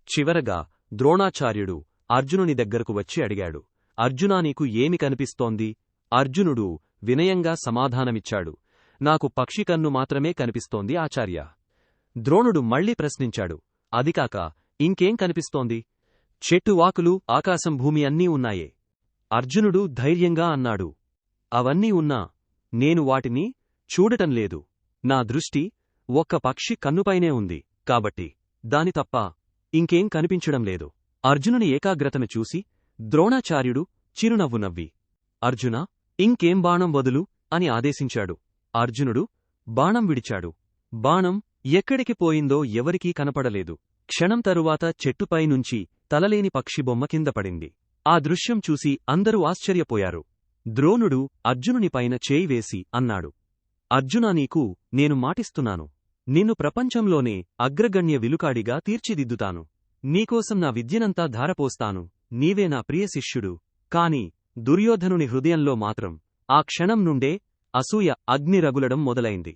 చివరగా ద్రోణాచార్యుడు అర్జునుని దగ్గరకు వచ్చి అడిగాడు, అర్జునా, నీకు ఏమి కనిపిస్తోంది? అర్జునుడు వినయంగా సమాధానమిచ్చాడు, నాకు పక్షి కన్ను మాత్రమే కనిపిస్తోంది ఆచార్య. ద్రోణుడు మళ్ళీ ప్రశ్నించాడు, అదికాక ఇంకేం కనిపిస్తోంది? చెట్టు ఆకులు, ఆకాశం, భూమి అన్నీ ఉన్నాయే. అర్జునుడు ధైర్యంగా అన్నాడు, అవన్నీ ఉన్నా నేను వాటిని చూడటం లేదు. నా దృష్టి ఒక్క పక్షి కన్నుపైనే ఉంది, కాబట్టి దాని తప్ప ఇంకేం కనిపించడం లేదు. అర్జునుని ఏకాగ్రతను చూసి ద్రోణాచార్యుడు చిరునవ్వు నవ్వి, అర్జునా, ఇంకేం బాణం వదులు అని ఆదేశించాడు. అర్జునుడు బాణం విడిచాడు. బాణం ఎక్కడికి పోయిందో ఎవరికీ కనపడలేదు. క్షణం తరువాత చెట్టుపై నుంచి తలలేని పక్షి బొమ్మ కింద పడింది. ఆ దృశ్యం చూసి అందరూ ఆశ్చర్యపోయారు. ద్రోణుడు అర్జునునిపైన చేయి వేసి అన్నాడు, అర్జునా, నీకు నేను మాటిస్తున్నాను. నిన్ను ప్రపంచంలోనే అగ్రగణ్య విలుకాడిగా తీర్చిదిద్దుతాను. నీకోసం నా విద్యనంతా ధారపోస్తాను. నీవే నా ప్రియ శిష్యుడు. కాని దుర్యోధనుని హృదయంలో మాత్రం ఆ క్షణం నుండే అసూయ అగ్ని రగులడం మొదలైంది.